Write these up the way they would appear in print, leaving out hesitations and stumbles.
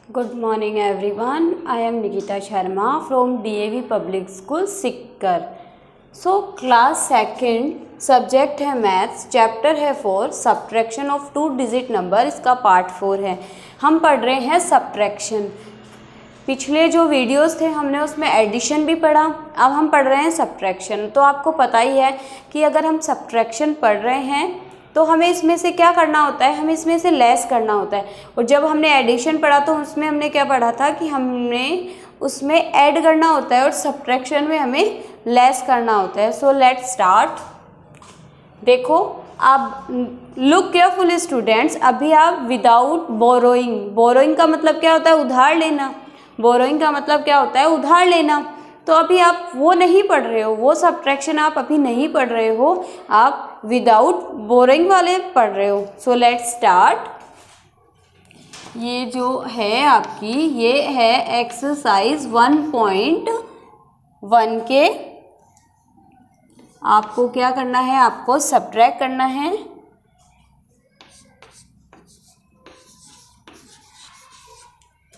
Good morning everyone. I am Nikita Sharma from DAV Public School Sikar. Class second subject है maths, chapter है 4 subtraction of 2 digit number, इसका part 4 है। हम पढ़ रहे हैं सब्ट्रैक्शन। पिछले जो वीडियोस थे हमने उसमें एडिशन भी पढ़ा, अब हम पढ़ रहे हैं सब्ट्रैक्शन। तो आपको पता ही है कि अगर हम सब्ट्रैक्शन पढ़ रहे हैं तो हमें इसमें से क्या करना होता है, हमें इसमें से लेस करना होता है। और जब हमने एडिशन पढ़ा तो उसमें हमने क्या पढ़ा था कि हमने उसमें ऐड करना होता है और सब्ट्रैक्शन में हमें लेस करना होता है। So let's start. देखो आप लुक केयरफुल स्टूडेंट्स, अभी आप विदाउट बोरोइंग, बोरोइंग का मतलब क्या होता है, उधार लेना। बोरोइंग का मतलब क्या होता है, उधार लेना। तो अभी आप वो नहीं पढ़ रहे हो, वो सब्ट्रैक्शन आप अभी नहीं पढ़ रहे हो, आप विदाउट बोरोइंग वाले पढ़ रहे हो। So let's start. ये जो है आपकी, ये है एक्सरसाइज 1.1 के। आपको क्या करना है, आपको सब्ट्रैक्ट करना है।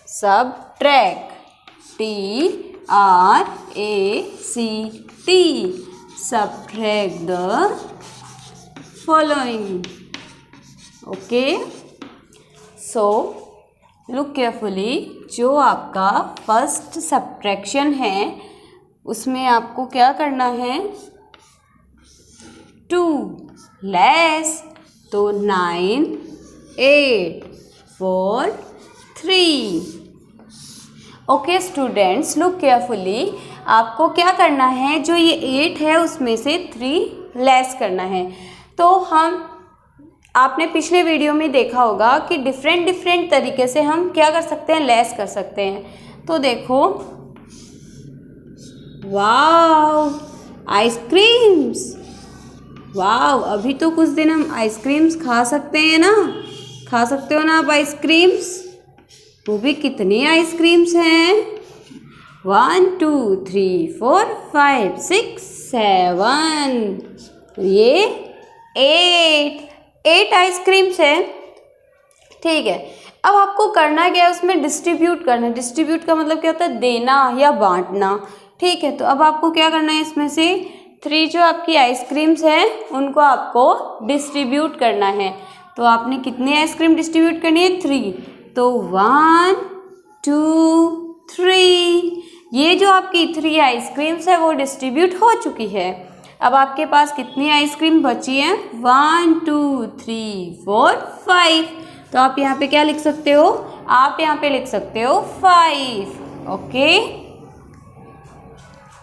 Subtract, TRACT, subtract the following. Okay, so look carefully. जो आपका फर्स्ट सब्ट्रैक्शन है उसमें आपको क्या करना है, 2 लेस, तो 9 8 4 3। Okay students, look carefully. आपको क्या करना है, जो ये 8 है उसमें से 3 लेस करना है। तो आपने पिछले वीडियो में देखा होगा कि डिफरेंट तरीके से हम क्या कर सकते हैं, लेस कर सकते हैं। तो देखो, वाव आइसक्रीम्स, वाव, अभी तो कुछ दिन हम आइसक्रीम्स खा सकते हैं ना, खा सकते हो ना आप आइसक्रीम्स। वो भी कितनी आइसक्रीम्स हैं, 1 2 3 4 5 6 7, ये 8 आइसक्रीम्स है। ठीक है, अब आपको करना क्या है, उसमें डिस्ट्रीब्यूट करना है। डिस्ट्रीब्यूट का मतलब क्या होता है, देना या बांटना। ठीक है, तो अब आपको क्या करना है, इसमें से 3 जो आपकी आइसक्रीम्स हैं उनको आपको डिस्ट्रीब्यूट करना है। तो आपने कितनी आइसक्रीम डिस्ट्रीब्यूट करनी है, 3। तो 1 2 3, ये जो आपकी 3 आइसक्रीम्स है वो डिस्ट्रीब्यूट हो चुकी है। अब आपके पास कितनी आइसक्रीम बची है, 1 2 3 4 5। तो आप यहाँ पे क्या लिख सकते हो, आप यहाँ पे लिख सकते हो 5।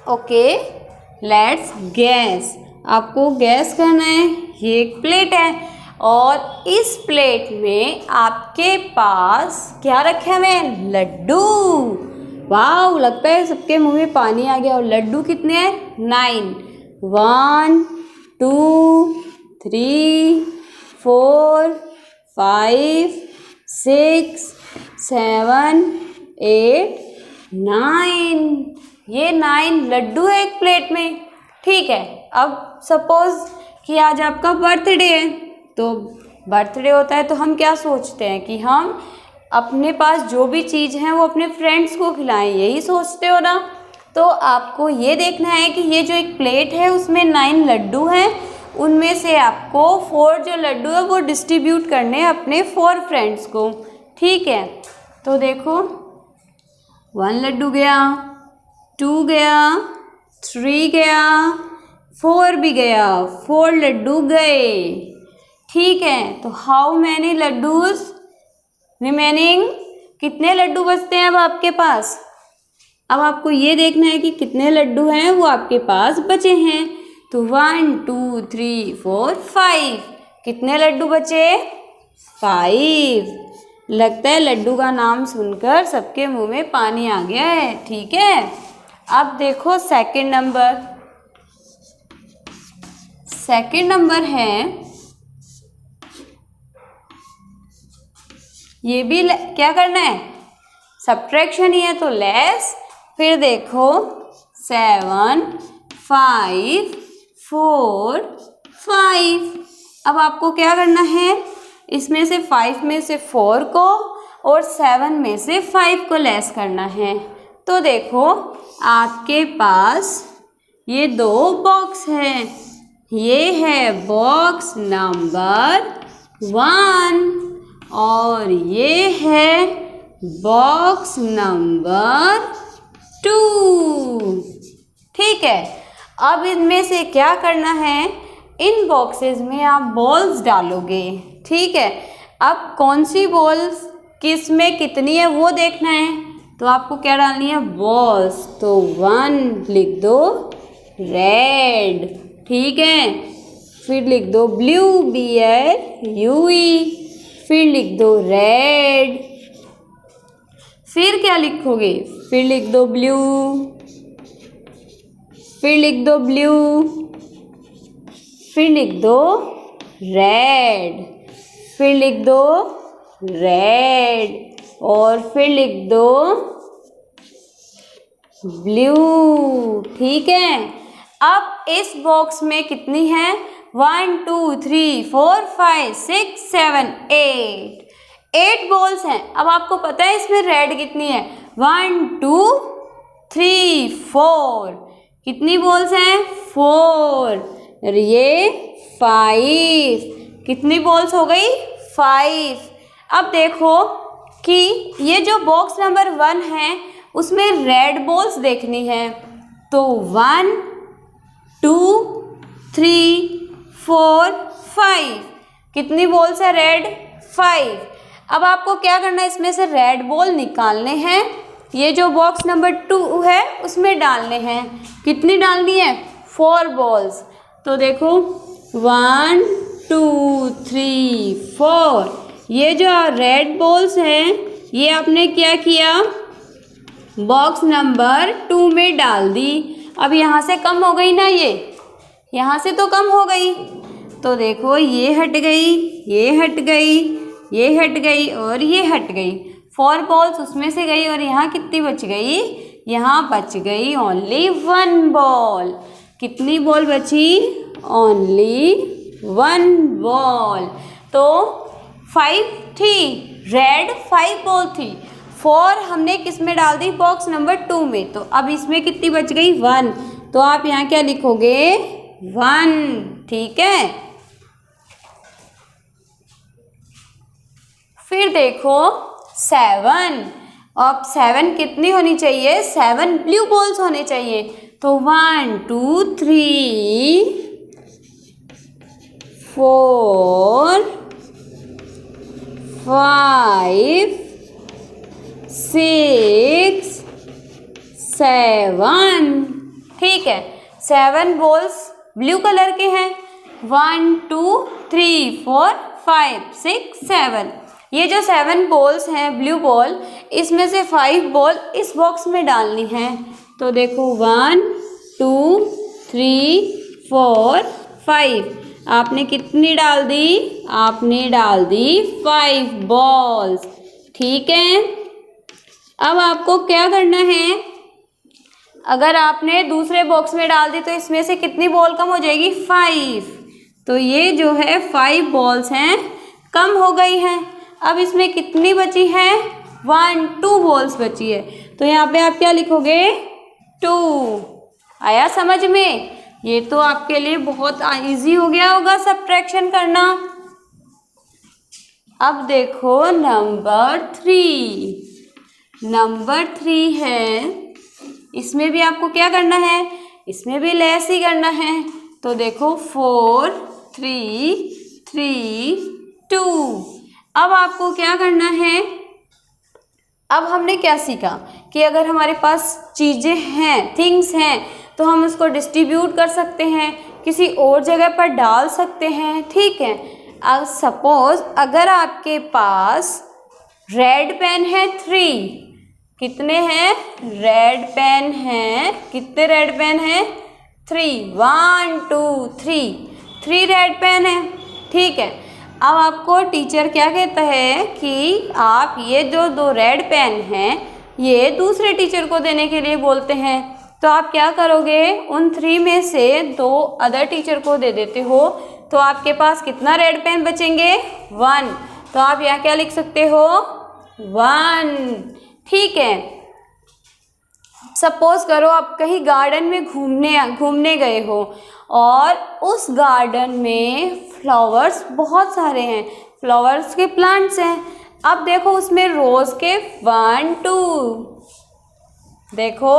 Okay, let's gas. आपको गैस करना है। ये एक प्लेट है और इस प्लेट में आपके पास क्या रखे हुए हैं, लड्डू। वाव, लगता है सबके मुंह में पानी आ गया। और लड्डू कितने हैं, 9। 1 2 3 4 5 6 7 8 9, ये 9 लड्डू है एक प्लेट में। ठीक है, अब सपोज कि आज आपका बर्थडे है, तो बर्थडे होता है तो हम क्या सोचते हैं कि हम अपने पास जो भी चीज़ है वो अपने फ्रेंड्स को खिलाएं, यही सोचते हो ना। तो आपको ये देखना है कि ये जो एक प्लेट है उसमें 9 लड्डू हैं, उनमें से आपको 4 जो लड्डू है वो डिस्ट्रीब्यूट करने हैं अपने 4 फ्रेंड्स को। ठीक है, तो देखो 1 लड्डू गया, 2 गया, 3 गया, 4 भी गया, 4 लड्डू गए। ठीक है, तो हाउ मैनी लड्डूज रिमेनिंग, कितने लड्डू बचते हैं अब आपके पास। अब आपको ये देखना है कि कितने लड्डू हैं वो आपके पास बचे हैं। तो 1 2 3 4 5, कितने लड्डू बचे, 5। लगता है लड्डू का नाम सुनकर सबके मुंह में पानी आ गया है। ठीक है, अब देखो सेकंड नंबर है, ये भी क्या करना है, सब्ट्रैक्शन ही है तो लेस। फिर देखो 7 5 4 5। अब आपको क्या करना है, इसमें से 5 में से 4 को और 7 में से 5 को लेस करना है। तो देखो आपके पास ये 2 बॉक्स हैं। ये है बॉक्स नंबर 1 और ये है बॉक्स नंबर 2। ठीक है, अब इनमें से क्या करना है, इन बॉक्सेस में आप बॉल्स डालोगे। ठीक है, अब कौन सी बॉल्स किस में कितनी है वो देखना है, तो आपको क्या डालनी है, बॉल्स। तो 1 लिख दो रेड, ठीक है, फिर लिख दो ब्लू, BLUE, फिर लिख दो रेड, फिर क्या लिखोगे, फिर लिख दो ब्लू, फिर लिख दो ब्लू, फिर लिख दो रेड, फिर लिख दो रेड और फिर लिख दो ब्लू। ठीक है, अब इस बॉक्स में कितनी है, 1 2 3 4 5 6 7 8 बॉल्स हैं। अब आपको पता है इसमें रेड कितनी है, 1 2 3 4, कितनी बॉल्स हैं, 4, और ये 5, कितनी बॉल्स हो गई, 5। अब देखो कि ये जो बॉक्स नंबर 1 है उसमें रेड बॉल्स देखनी है। तो 1 2 3 4 5, कितनी बॉल्स है रेड, 5। अब आपको क्या करना है, इसमें से रेड बॉल निकालने हैं, ये जो बॉक्स नंबर 2 है उसमें डालने हैं। कितनी डालनी है, 4 बॉल्स। तो देखो 1 2 3 4, ये जो रेड बॉल्स हैं ये आपने क्या किया, बॉक्स नंबर 2 में डाल दी। अब यहाँ से कम हो गई ना, ये यहाँ से तो कम हो गई। तो देखो ये हट गई, ये हट गई, ये हट गई और ये हट गई। 4 बॉल्स उसमें से गई और यहाँ कितनी बच गई, यहाँ बच गई ओनली 1 बॉल। कितनी बॉल बची, ओनली 1 बॉल। तो 5 थी रेड, 5 बॉल थी, 4 हमने किस में डाल दी, बॉक्स नंबर 2 में। तो अब इसमें कितनी बच गई, 1। तो आप यहाँ क्या लिखोगे, 1। ठीक है, फिर देखो 7। अब 7 कितनी होनी चाहिए, 7 ब्लू बॉल्स होने चाहिए। तो 1 2 3 4 5 6 7। ठीक है, 7 बॉल्स ब्लू कलर के हैं, 1 2 3 4 5 6 7। ये जो 7 बॉल्स हैं ब्लू बॉल, इसमें से 5 बॉल इस बॉक्स में डालनी है। तो देखो 1 2 3 4 5, आपने कितनी डाल दी, आपने डाल दी 5 बॉल्स। ठीक है, अब आपको क्या करना है, अगर आपने दूसरे बॉक्स में डाल दी तो इसमें से कितनी बॉल कम हो जाएगी, 5। तो ये जो है 5 बॉल्स हैं कम हो गई हैं। अब इसमें कितनी बची है, 2 बॉल्स बची है। तो यहाँ पे आप क्या लिखोगे, 2। आया समझ में, ये तो आपके लिए बहुत इजी हो गया होगा सब्ट्रैक्शन करना। अब देखो नंबर 3। नंबर 3 है, इसमें भी आपको क्या करना है, इसमें भी लेस ही करना है। तो देखो 4 3 3 2। अब आपको क्या करना है, अब हमने क्या सीखा कि अगर हमारे पास चीज़ें हैं, थिंग्स हैं, तो हम उसको डिस्ट्रीब्यूट कर सकते हैं, किसी और जगह पर डाल सकते हैं। ठीक है, अब सपोज अगर आपके पास रेड पेन है 3, कितने हैं, रेड पेन हैं, कितने रेड पेन हैं, 3, 1 2 3 रेड पेन है। ठीक है, अब आपको टीचर क्या कहता है कि आप ये जो 2 रेड पेन हैं ये दूसरे टीचर को देने के लिए बोलते हैं। तो आप क्या करोगे, उन 3 में से 2 अदर टीचर को दे देते हो। तो आपके पास कितना रेड पेन बचेंगे, 1। तो आप यहाँ क्या लिख सकते हो, 1। ठीक है, सपोज करो आप कहीं गार्डन में घूमने गए हो और उस गार्डन में फ्लावर्स बहुत सारे हैं, फ्लावर्स के प्लांट्स हैं। अब देखो उसमें रोज के 1 2, देखो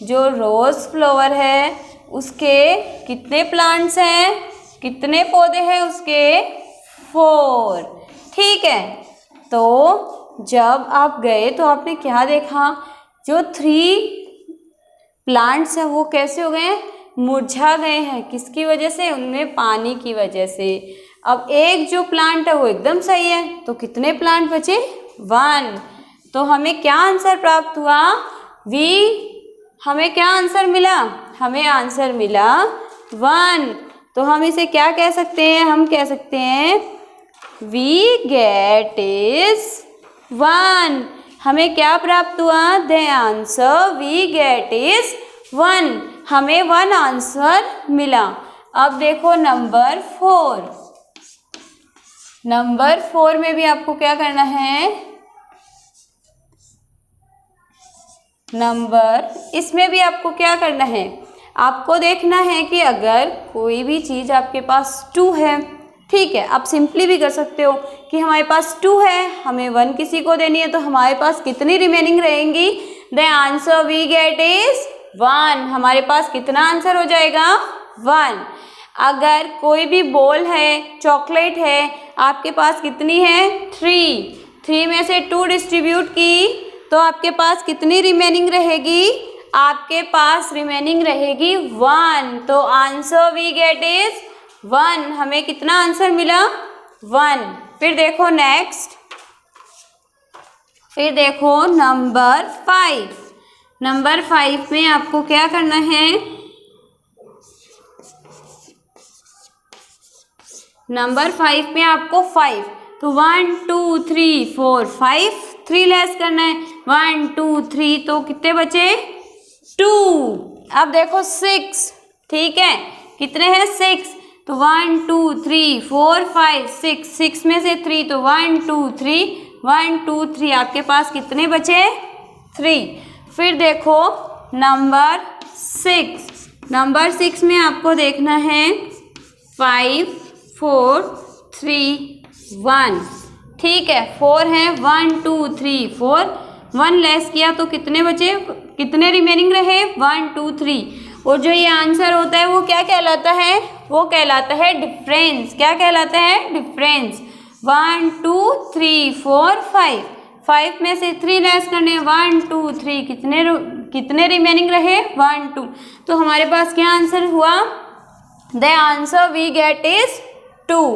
जो रोज फ्लावर है उसके कितने प्लांट्स हैं, कितने पौधे हैं उसके, 4। ठीक है, तो जब आप गए तो आपने क्या देखा, जो 3 प्लांट्स हैं वो कैसे हो गए हैं, मुरझा गए हैं। किसकी वजह से, उनमें पानी की वजह से। अब एक जो प्लांट है वो एकदम सही है, तो कितने प्लांट बचे, 1। तो हमें क्या आंसर प्राप्त हुआ, हमें क्या आंसर मिला, हमें आंसर मिला 1। तो हम इसे क्या कह सकते हैं, हम कह सकते हैं वी गेट इज 1। हमें क्या प्राप्त हुआ, the answer we get is 1। हमें 1 आंसर मिला। अब देखो नंबर 4। नंबर 4 में भी आपको क्या करना है, इसमें भी आपको क्या करना है, आपको देखना है कि अगर कोई भी चीज़ आपके पास 2 है, ठीक है, आप सिंपली भी कर सकते हो कि हमारे पास 2 है, हमें 1 किसी को देनी है, तो हमारे पास कितनी रिमेनिंग रहेंगी, the answer we get is 1। हमारे पास कितना आंसर हो जाएगा, 1। अगर कोई भी बॉल है, चॉकलेट है, आपके पास कितनी है, 3 में से 2 डिस्ट्रीब्यूट की तो आपके पास कितनी रिमेनिंग रहेगी, आपके पास रिमेनिंग रहेगी 1। तो आंसर वी गेट इज 1। हमें कितना आंसर मिला, 1। फिर देखो नेक्स्ट, फिर देखो नंबर 5। नंबर 5 में आपको क्या करना है, नंबर 5 में आपको 5, तो 1 2 3 4 5, 3 लेस करना है, 1 2 3, तो कितने बचे, 2। अब देखो 6, ठीक है, कितने हैं, 6, तो 1 2 3 4 5 6 में से 3, तो 1 2 3 1 2 3, आपके पास कितने बचे, 3। फिर देखो नंबर 6। नंबर 6 में आपको देखना है 5 4 3 1, ठीक है, 4 है, 1 2 3 4, 1 लेस किया तो कितने बचे, कितने रिमेनिंग रहे, 1 2 3। और जो ये आंसर होता है वो क्या कहलाता है, वो कहलाता है डिफरेंस। क्या कहलाता है, डिफरेंस। 1 2 3 4 5, 5 में से 3 लेस करने, 1 2 3, कितने रिमेनिंग रहे, 1 2। तो हमारे पास क्या आंसर हुआ, the answer we get is 2।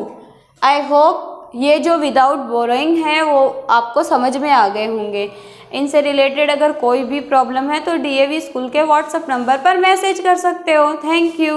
I hope ये जो विदाउट बोरोइंग है वो आपको समझ में आ गए होंगे। इनसे रिलेटेड अगर कोई भी प्रॉब्लम है तो DAV स्कूल के व्हाट्सएप नंबर पर मैसेज कर सकते हो। Thank you.